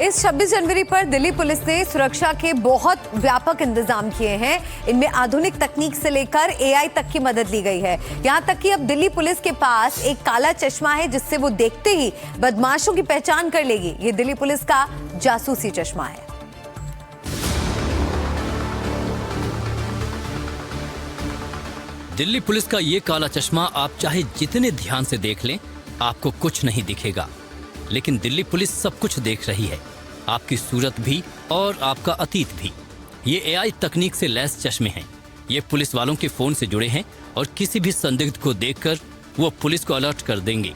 इस 26 जनवरी पर दिल्ली पुलिस ने सुरक्षा के बहुत व्यापक इंतजाम किए हैं। इनमें आधुनिक तकनीक से लेकर एआई तक की मदद ली गई है। यहां तक कि अब दिल्ली पुलिस के पास एक काला चश्मा है जिससे वो देखते ही बदमाशों की पहचान कर लेगी। ये दिल्ली पुलिस का जासूसी चश्मा है। दिल्ली पुलिस का ये काला चश्मा आप चाहे जितने ध्यान से देख लें, आपको कुछ नहीं दिखेगा, लेकिन दिल्ली पुलिस सब कुछ देख रही है, आपकी सूरत भी और आपका अतीत भी। ये एआई तकनीक से लैस चश्मे हैं। ये पुलिस वालों के फोन से जुड़े हैं और किसी भी संदिग्ध को देखकर वो पुलिस को अलर्ट कर देंगे।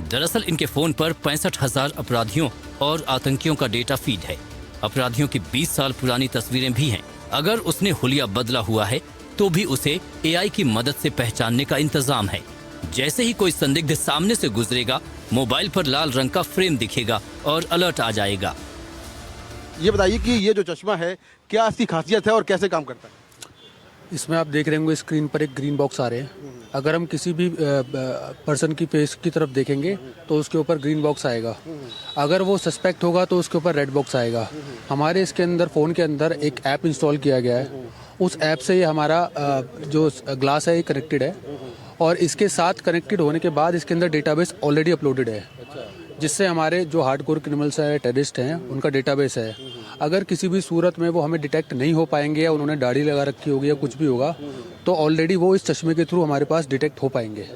दरअसल इनके फोन पर 65,000 अपराधियों और आतंकियों का डेटा फीड है। अपराधियों की 20 साल पुरानी तस्वीरें भी हैं। अगर उसने हुलिया बदला हुआ है तो भी उसे एआई की मदद से पहचानने का इंतजाम है। जैसे ही कोई संदिग्ध सामने से गुजरेगा, मोबाइल पर लाल रंग का फ्रेम दिखेगा और अलर्ट आ जाएगा। ये बताइए कि ये जो चश्मा है, क्या इसकी खासियत है और कैसे काम करता है? इसमें आप देख रहे होंगे स्क्रीन पर एक ग्रीन बॉक्स आ रहे हैं। अगर हम किसी भी पर्सन की फेस की तरफ देखेंगे तो उसके ऊपर ग्रीन बॉक्स आएगा। अगर वो सस्पेक्ट होगा तो उसके ऊपर रेड बॉक्स आएगा। हमारे इसके अंदर फ़ोन के अंदर एक ऐप इंस्टॉल किया गया है। उस ऐप से ये हमारा जो ग्लास है ये कनेक्टेड है और इसके साथ कनेक्टेड होने के बाद इसके अंदर डेटाबेस ऑलरेडी अपलोडेड है, जिससे हमारे जो हार्डकोर क्रिमिनल्स हैं, टेररिस्ट हैं, उनका डेटाबेस है। अगर किसी भी सूरत में वो हमें डिटेक्ट नहीं हो पाएंगे या उन्होंने दाढ़ी लगा रखी होगी या कुछ भी होगा, तो ऑलरेडी वो इस चश्मे के थ्रू हमारे पास डिटेक्ट हो पाएंगे।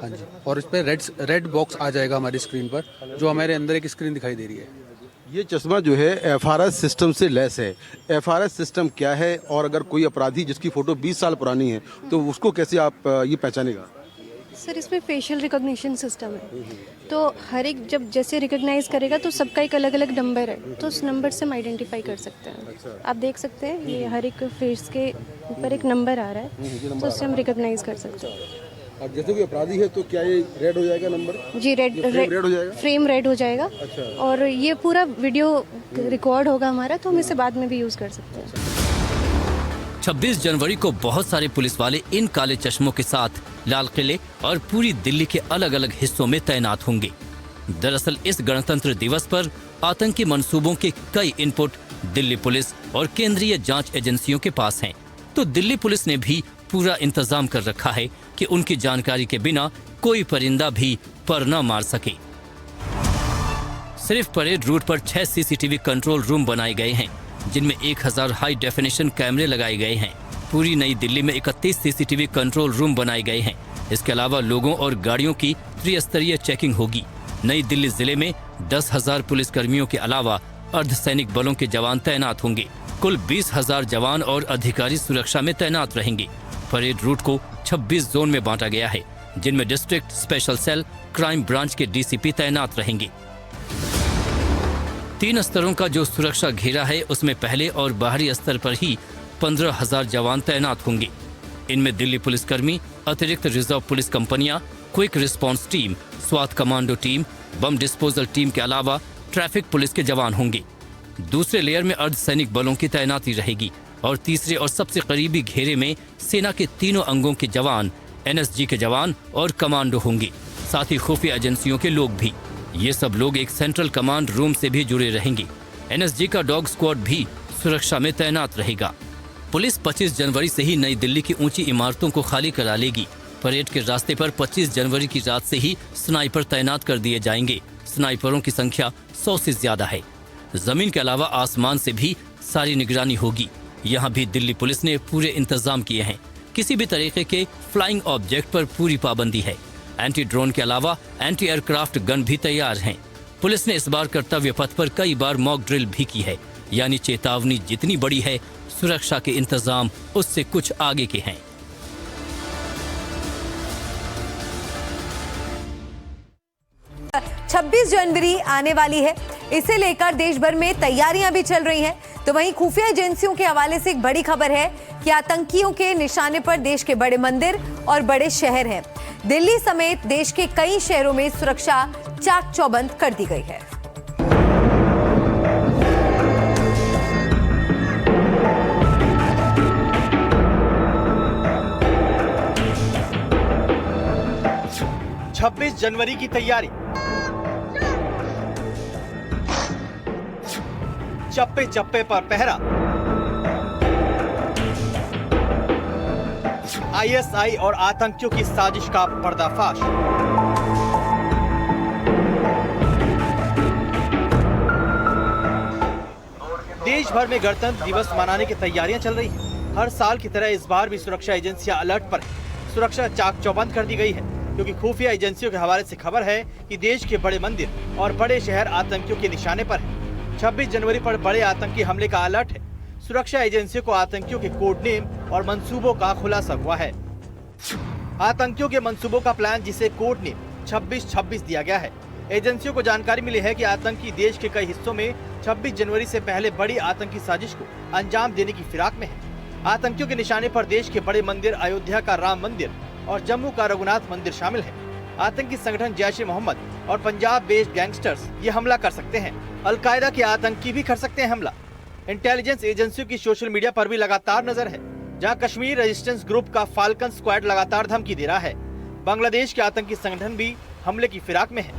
हाँ जी, और इस पर रेड बॉक्स आ जाएगा हमारी स्क्रीन पर, जो हमारे अंदर एक स्क्रीन दिखाई दे रही है। ये चश्मा जो है एफआरएस सिस्टम से लैस है। एफआरएस सिस्टम क्या है और अगर कोई अपराधी जिसकी फोटो 20 साल पुरानी है तो उसको कैसे आप ये पहचानेगा? सर, इसमें फेशियल रिकॉग्निशन सिस्टम है, तो हर एक जब जैसे रिकॉग्नाइज करेगा तो सबका एक अलग अलग नंबर है, तो उस नंबर से हम आइडेंटिफाई कर सकते हैं। आप देख सकते हैं ये हर एक फेस के ऊपर एक नंबर आ रहा है, तो उससे हम रिकॉग्नाइज कर सकते हैं। अब जैसे भी अपराधी है तो क्या ये रेड हो जाएगा नंबर? जी, रेड हो जाएगा, फ्रेम रेड हो जाएगा। अच्छा। और ये पूरा वीडियो रिकॉर्ड होगा हमारा, तो हम इसे बाद में भी यूज कर सकते हैं। 26 जनवरी को बहुत सारे पुलिस वाले इन काले चश्मों के साथ लाल किले और पूरी दिल्ली के अलग अलग हिस्सों में तैनात होंगे। दरअसल इस गणतंत्र दिवस पर आतंकी मंसूबों के कई इनपुट दिल्ली पुलिस और केंद्रीय जांच एजेंसियों के पास हैं, तो दिल्ली पुलिस ने भी पूरा इंतजाम कर रखा है कि उनकी जानकारी के बिना कोई परिंदा भी पर न मार सके। सिर्फ परेड रूट पर 6 सीसीटीवी कंट्रोल रूम बनाए गए हैं, जिनमें 1000 हाई डेफिनेशन कैमरे लगाए गए हैं। पूरी नई दिल्ली में 31 सीसीटीवी कंट्रोल रूम बनाए गए हैं। इसके अलावा लोगों और गाड़ियों की त्रिस्तरीय चेकिंग होगी। नई दिल्ली जिले में 10,000 पुलिसकर्मियों के अलावा अर्धसैनिक बलों के जवान तैनात होंगे। कुल 20,000 जवान और अधिकारी सुरक्षा में तैनात रहेंगे। परेड रूट को 26 जोन में बांटा गया है, जिनमें district special cell, crime branch के डीसीपी तैनात रहेंगे। 3 स्तरों का जो सुरक्षा घेरा है, उसमें पहले और बाहरी स्तर पर ही 15,000 जवान तैनात होंगे। इनमें दिल्ली पुलिसकर्मी, अतिरिक्त रिजर्व पुलिस कंपनियां, quick response team, Swat commando team, bomb disposal team के अलावा ट्रैफिक पुलिस के जवान होंगे। दूसरे लेयर में अर्धसैनिक बलों की तैनाती रहेगी और तीसरे और सबसे करीबी घेरे में सेना के तीनों अंगों के जवान, एनएसजी के जवान और कमांडो होंगे, साथ ही खुफिया एजेंसियों के लोग भी। ये सब लोग एक सेंट्रल कमांड रूम से भी जुड़े रहेंगे। एनएसजी का डॉग स्क्वाड भी सुरक्षा में तैनात रहेगा। पुलिस 25 जनवरी से ही नई दिल्ली की ऊंची इमारतों को खाली करा लेगी। परेड के रास्ते पर 25 जनवरी की रात से ही स्नाइपर तैनात कर दिए जाएंगे। स्नाइपरों की संख्या 100 से ज्यादा है। जमीन के अलावा आसमान से भी सारी निगरानी होगी। यहाँ भी दिल्ली पुलिस ने पूरे इंतजाम किए हैं। किसी भी तरीके के फ्लाइंग ऑब्जेक्ट पर पूरी पाबंदी है। एंटी ड्रोन के अलावा एंटी एयरक्राफ्ट गन भी तैयार हैं। पुलिस ने इस बार कर्तव्य पथ पर कई बार मॉक ड्रिल भी की है, यानी चेतावनी जितनी बड़ी है, सुरक्षा के इंतजाम उससे कुछ आगे के हैं। छब्बीस जनवरी आने वाली है, इसे लेकर देश भर में तैयारियां भी चल रही हैं। तो वहीं खुफिया एजेंसियों के हवाले से एक बड़ी खबर है कि आतंकियों के निशाने पर देश के बड़े मंदिर और बड़े शहर हैं। दिल्ली समेत देश के कई शहरों में सुरक्षा चाक चौबंद कर दी गई है। छब्बीस जनवरी की तैयारी। चप्पे चप्पे पर पहरा। आईएसआई और आतंकियों की साजिश का पर्दाफाश। देश भर में गणतंत्र दिवस मनाने की तैयारियां चल रही हैं। हर साल की तरह इस बार भी सुरक्षा एजेंसियां अलर्ट पर हैं। सुरक्षा चाक चौबंद कर दी गई है क्योंकि खुफिया एजेंसियों के हवाले से खबर है कि देश के बड़े मंदिर और बड़े शहर आतंकियों के निशाने पर हैं। 26 जनवरी पर बड़े आतंकी हमले का अलर्ट है। सुरक्षा एजेंसियों को आतंकियों के कोड नेम और मंसूबों का खुलासा हुआ है। आतंकियों के मंसूबों का प्लान, जिसे कोड नेम 2626 दिया गया है। एजेंसियों को जानकारी मिली है कि आतंकी देश के कई हिस्सों में 26 जनवरी से पहले बड़ी आतंकी साजिश को अंजाम देने की फिराक में है। आतंकियों के निशाने पर देश के बड़े मंदिर, अयोध्या का राम मंदिर और जम्मू का रघुनाथ मंदिर शामिल है। आतंकी संगठन जैश ए मोहम्मद और पंजाब बेस्ड गैंगस्टर्स ये हमला कर सकते हैं। अलकायदा के आतंकी भी कर सकते हैं हमला। इंटेलिजेंस एजेंसियों की सोशल मीडिया पर भी लगातार नजर है, जहां कश्मीर रेजिस्टेंस ग्रुप का फाल्कन स्क्वाड लगातार धमकी दे रहा है। बांग्लादेश के आतंकी संगठन भी हमले की फिराक में है।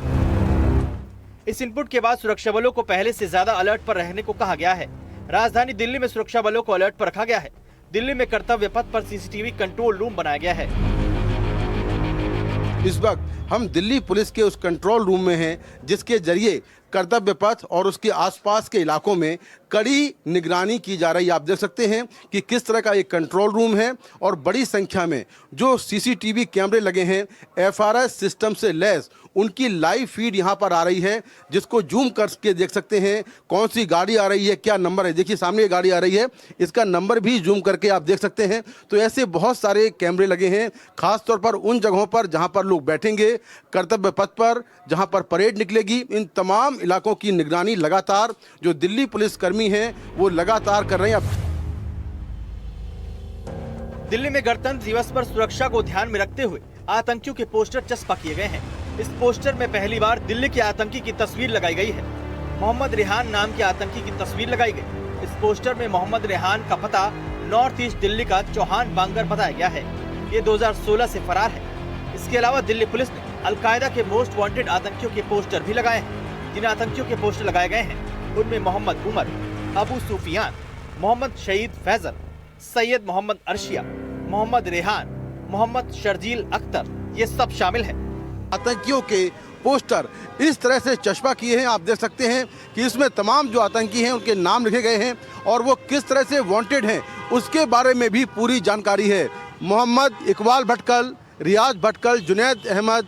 इस इनपुट के बाद सुरक्षा बलों को पहले से ज्यादा अलर्ट पर रहने को कहा गया है। राजधानी दिल्ली में सुरक्षा बलों को अलर्ट पर रखा गया है। दिल्ली में कर्तव्य पथ पर सीसीटीवी कंट्रोल रूम बनाया गया है। इस वक्त हम दिल्ली पुलिस के उस कंट्रोल रूम में हैं जिसके जरिए कर्तव्य पथ और उसके आसपास के इलाकों में कड़ी निगरानी की जा रही है। आप देख सकते हैं कि किस तरह का एक कंट्रोल रूम है और बड़ी संख्या में जो सीसीटीवी कैमरे लगे हैं, एफआरएस सिस्टम से लैस उनकी लाइव फीड यहाँ पर आ रही है, जिसको जूम करके देख सकते हैं कौन सी गाड़ी आ रही है, क्या नंबर है। देखिए सामने ये गाड़ी आ रही है, इसका नंबर भी जूम करके आप देख सकते हैं। तो ऐसे बहुत सारे कैमरे लगे हैं, खासतौर पर उन जगहों पर जहाँ पर लोग बैठेंगे, कर्तव्य पथ पर जहाँ पर परेड निकलेगी। इन तमाम इलाकों की निगरानी लगातार जो दिल्ली पुलिस कर्मी हैं वो लगातार कर रहे हैं। दिल्ली में गणतंत्र दिवस पर सुरक्षा को ध्यान में रखते हुए आतंकियों के पोस्टर चस्पा किए गए हैं। इस पोस्टर में पहली बार दिल्ली के आतंकी की तस्वीर लगाई गई है। मोहम्मद रेहान नाम के आतंकी की तस्वीर लगाई गई। इस पोस्टर में मोहम्मद रेहान का पता नॉर्थ ईस्ट दिल्ली का चौहान बांगर बताया गया है। ये 2016 से फरार है। इसके अलावा दिल्ली पुलिस ने अलकायदा के मोस्ट वांटेड आतंकियों के पोस्टर भी लगाए हैं। जिन आतंकियों के पोस्टर लगाए गए हैं उनमें मोहम्मद उमर, अबू सुफियान, मोहम्मद शहीद फैजल, सैयद मोहम्मद अर्शिया, मोहम्मद रेहान, मोहम्मद शर्जील अख्तर, ये सब शामिल हैं। आतंकियों के पोस्टर इस तरह से चश्मा किए हैं। आप देख सकते हैं कि इसमें तमाम जो आतंकी हैं उनके नाम लिखे गए हैं और वो किस तरह से वांटेड हैं उसके बारे में भी पूरी जानकारी है। मोहम्मद इकबाल भटकल, रियाज भटकल, जुनैद अहमद,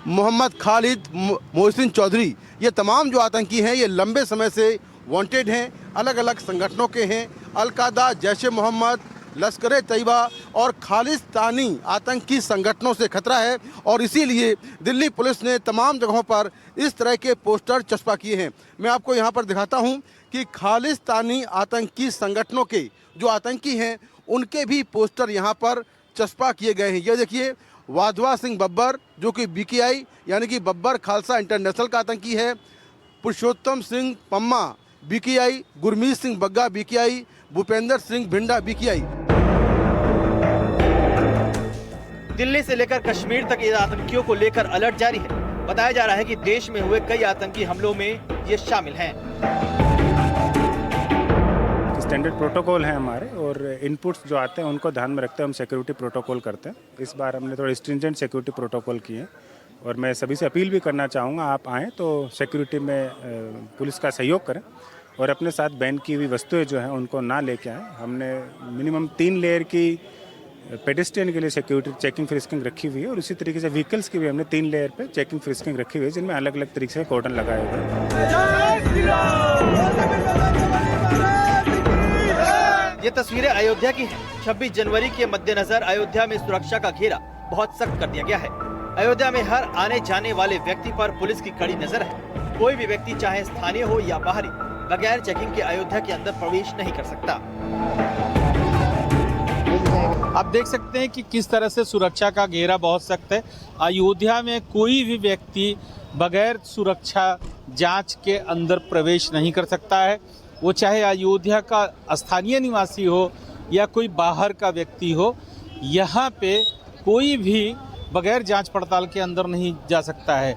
मोहम्मद खालिद, मोहसिन चौधरी, ये तमाम जो आतंकी हैं ये लंबे समय से वांटेड हैं, अलग अलग संगठनों के हैं। अलकायदा, जैश ए मोहम्मद, लश्कर तैयबा और खालिस्तानी आतंकी संगठनों से खतरा है और इसीलिए दिल्ली पुलिस ने तमाम जगहों पर इस तरह के पोस्टर चस्पा किए हैं। मैं आपको यहाँ पर दिखाता हूँ कि खालिस्तानी आतंकी संगठनों के जो आतंकी हैं उनके भी पोस्टर यहाँ पर चस्पा किए गए हैं। ये देखिए, वाधवा सिंह बब्बर जो कि बीकेआई यानी कि बब्बर खालसा इंटरनेशनल का आतंकी है, पुरुषोत्तम Singh Pamma BKI, Gurmeet Singh Bagga BKI, Bhupendra Singh भिंडा BKI. Delhi से लेकर कश्मीर तक इन आतंकियों को लेकर अलर्ट जारी है। बताया जा रहा है कि देश में हुए कई आतंकी हमलों में ये शामिल हैं। स्टैंडर्ड प्रोटोकॉल है हमारे और इनपुट्स जो आते हैं उनको ध्यान में रखते हैं हम सिक्योरिटी प्रोटोकॉल करते हैं। इस बार हमने थोड़ा स्ट्रिंजेंट सिक्योरिटी प्रोटोकॉल किए हैं और मैं सभी से अपील भी करना चाहूँगा, आप आएँ तो सिक्योरिटी में पुलिस का सहयोग करें और अपने साथ बैन की हुई वस्तुएं जो हैं उनको ना लेके आएँ। हमने मिनिमम 3 लेयर की पेडेस्ट्रियन के लिए सिक्योरिटी चेकिंग फ्रिस्किंग रखी हुई है और इसी तरीके से व्हीकल्स की भी हमने 3 लेयर पे चेकिंग फ्रिस्किंग रखी हुई है, जिनमें अलग अलग तरीके से कॉर्डन लगाए हुए हैं। ये तस्वीरें अयोध्या की हैं। 26 जनवरी के मद्देनजर अयोध्या में सुरक्षा का घेरा बहुत सख्त कर दिया गया है। अयोध्या में हर आने जाने वाले व्यक्ति पर पुलिस की कड़ी नजर है। कोई भी व्यक्ति चाहे स्थानीय हो या बाहरी, बगैर चेकिंग के अयोध्या के अंदर प्रवेश नहीं कर सकता। आप देख सकते हैं कि किस तरह से सुरक्षा का घेरा बहुत सख्त है। अयोध्या में कोई भी व्यक्ति बगैर सुरक्षा जांच के अंदर प्रवेश नहीं कर सकता है। वो चाहे अयोध्या का स्थानीय निवासी हो या कोई बाहर का व्यक्ति हो, यहाँ पे कोई भी बगैर जांच पड़ताल के अंदर नहीं जा सकता है।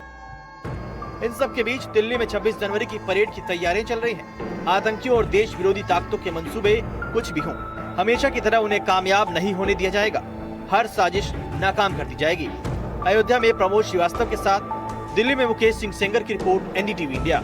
इन सब के बीच दिल्ली में 26 जनवरी की परेड की तैयारियां चल रही हैं। आतंकियों और देश विरोधी ताकतों के मंसूबे कुछ भी हों, हमेशा की तरह उन्हें कामयाब नहीं होने दिया जाएगा। हर साजिश नाकाम कर दी जाएगी। अयोध्या में प्रमोद श्रीवास्तव के साथ दिल्ली में मुकेश सिंह सेंगर की रिपोर्ट, NDTV इंडिया।